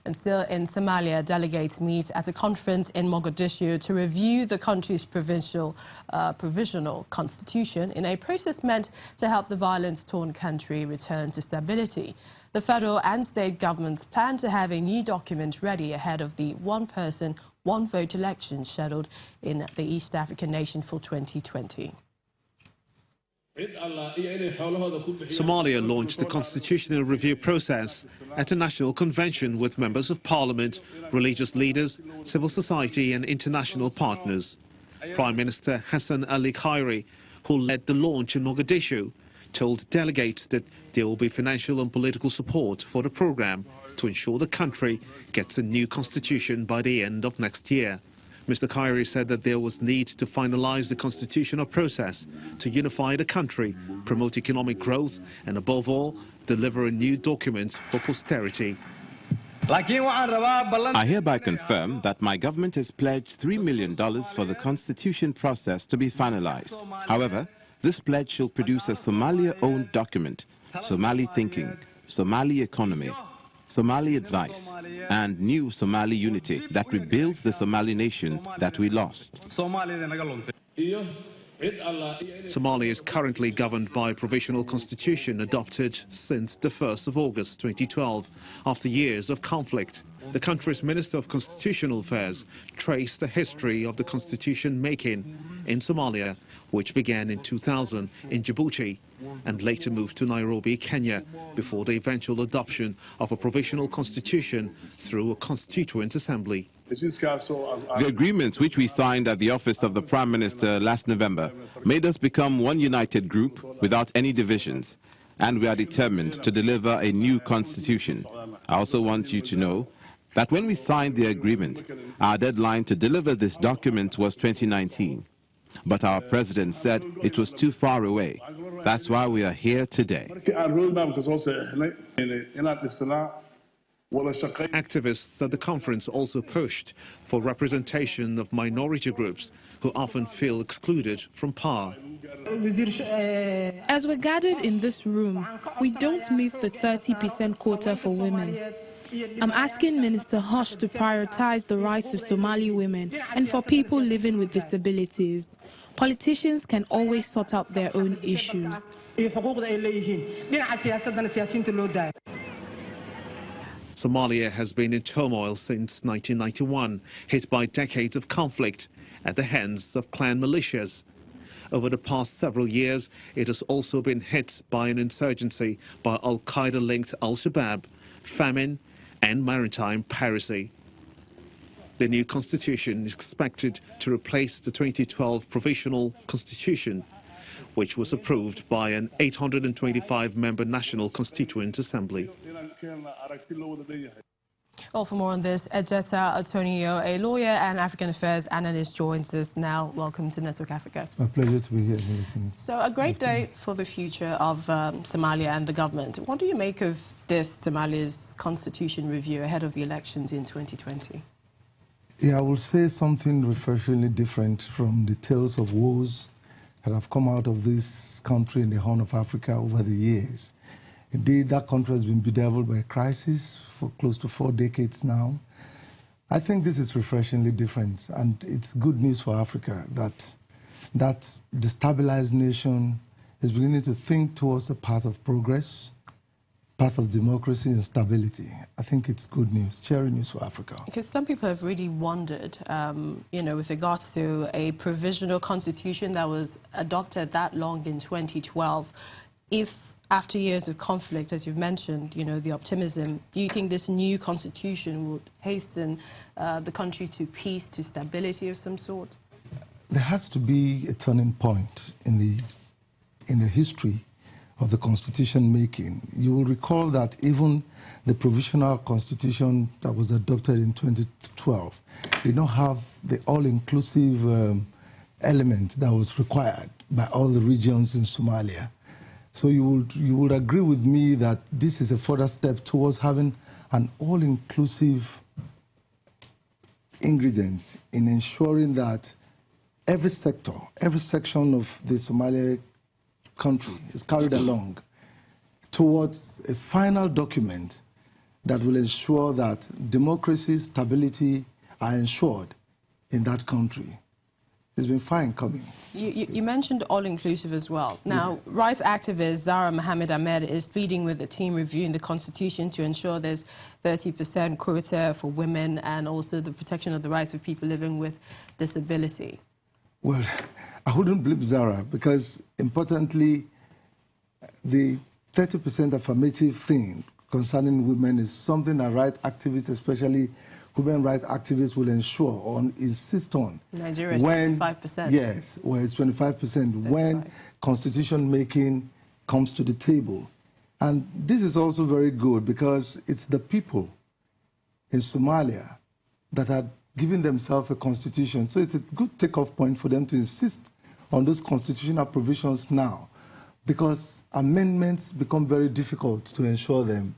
And still in Somalia, delegates meet at a conference in Mogadishu to review the country's provisional constitution in a process meant to help the violence-torn country return to stability. The federal and state governments plan to have a new document ready ahead of the one-person, one-vote election scheduled in the East African nation for 2020. Somalia launched the constitutional review process at a national convention with members of parliament, religious leaders, civil society and international partners. Prime Minister Hassan Ali Khairi, who led the launch in Mogadishu, told delegates that there will be financial and political support for the program to ensure the country gets a new constitution by the end of next year. Mr. Khairi said that there was need to finalize the constitutional process to unify the country, promote economic growth, and above all, deliver a new document for posterity. I hereby confirm that my government has pledged $3 million for the constitution process to be finalized. However, this pledge shall produce a Somalia-owned document, Somali thinking, Somali economy, Somali advice, and new Somali unity that rebuilds the Somali nation that we lost. Somalia is currently governed by a provisional constitution adopted since the 1st of August 2012, after years of conflict. The country's Minister of Constitutional Affairs traced the history of the constitution making in Somalia, which began in 2000 in Djibouti and later moved to Nairobi, Kenya, before the eventual adoption of a provisional constitution through a constituent assembly. The agreements which we signed at the office of the Prime Minister last November made us become one united group without any divisions, and we are determined to deliver a new constitution. I also want you to know that when we signed the agreement, our deadline to deliver this document was 2019. But our president said it was too far away. That's why we are here today. Activists at the conference also pushed for representation of minority groups who often feel excluded from power. As we're gathered in this room, we don't meet the 30% quota for women. I'm asking Minister Hush to prioritize the rights of Somali women and for people living with disabilities. Politicians can always sort out their own issues. Somalia has been in turmoil since 1991, hit by decades of conflict at the hands of clan militias. Over the past several years, it has also been hit by an insurgency by Al-Qaeda-linked Al-Shabaab, famine, and maritime piracy. The new constitution is expected to replace the 2012 provisional constitution, which was approved by an 825-member National Constituent Assembly. Well, for more on this, Ejeta Antonio, a lawyer and African affairs analyst, joins us now. Welcome to Network Africa. It's my pleasure to be here. So, a great day for the future of Somalia and the government. What do you make of this, Somalia's constitution review ahead of the elections in 2020? Yeah, I will say something refreshingly different from the tales of woes that have come out of this country in the Horn of Africa over the years. Indeed, that country has been bedeviled by a crisis for close to 4 decades now. I think this is refreshingly different, and it's good news for Africa that destabilized nation is beginning to think towards the path of progress, path of democracy and stability. I think it's good news, cheering news for Africa. Because some people have really wondered, with regards to a provisional constitution that was adopted that long in 2012, if after years of conflict, as you've mentioned, the optimism, do you think this new constitution would hasten the country to peace, to stability of some sort? There has to be a turning point in the history of the constitution making. You will recall that even the provisional constitution that was adopted in 2012 did not have the all-inclusive element that was required by all the regions in Somalia. So you would agree with me that this is a further step towards having an all-inclusive ingredient in ensuring that every sector, every section of the Somali country is carried along towards a final document that will ensure that democracy, stability are ensured in that country. It's been fine coming. You mentioned all-inclusive as well. Now, rights activist Zahra Mohammed Ahmed is pleading with the team reviewing the Constitution to ensure there's 30% quota for women and also the protection of the rights of people living with disability. Well, I wouldn't blame Zahra because, importantly, the 30% affirmative thing concerning women is something that rights activists, especially human rights activists, will ensure or insist on. Nigeria is 25%. Yes, well, it's 25% when constitution making comes to the table. And this is also very good because it's the people in Somalia that are giving themselves a constitution. So it's a good takeoff point for them to insist on those constitutional provisions now, because amendments become very difficult to ensure them.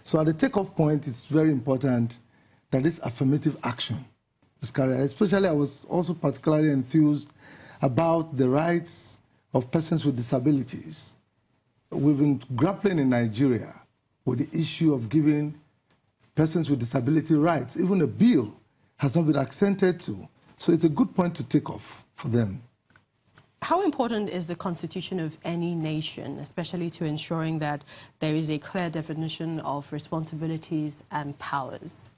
So at the takeoff point, it's very important that this affirmative action is carried out. Especially, I was also particularly enthused about the rights of persons with disabilities. We've been grappling in Nigeria with the issue of giving persons with disability rights. Even a bill has not been accented to. So it's a good point to take off for them. How important is the constitution of any nation, especially to ensuring that there is a clear definition of responsibilities and powers?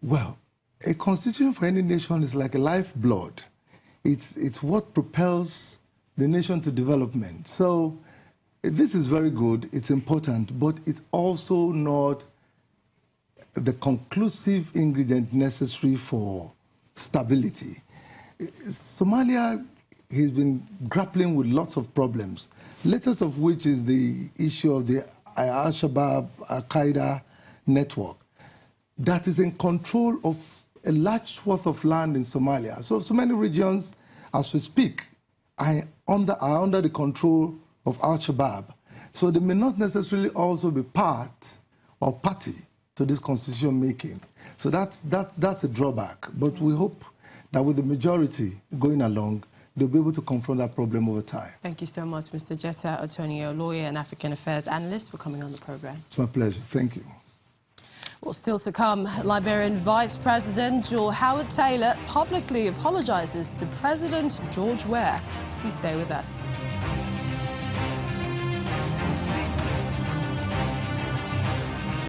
Well, a constitution for any nation is like a lifeblood. It's what propels the nation to development. So this is very good, it's important, but it's also not the conclusive ingredient necessary for stability. Somalia has been grappling with lots of problems, latest of which is the issue of the Al-Shabaab, Al-Qaeda network that is in control of a large swath of land in Somalia. So many regions, as we speak, are under the control of Al-Shabaab. So they may not necessarily also be part or party to this constitution making. So that's a drawback. But we hope that with the majority going along, they'll be able to confront that problem over time. Thank you so much, Mr. Jetta Otonio, lawyer and African affairs analyst, for coming on the program. It's my pleasure. Thank you. Well, still to come, Liberian Vice President Joel Howard Taylor publicly apologizes to President George Weah. Please stay with us.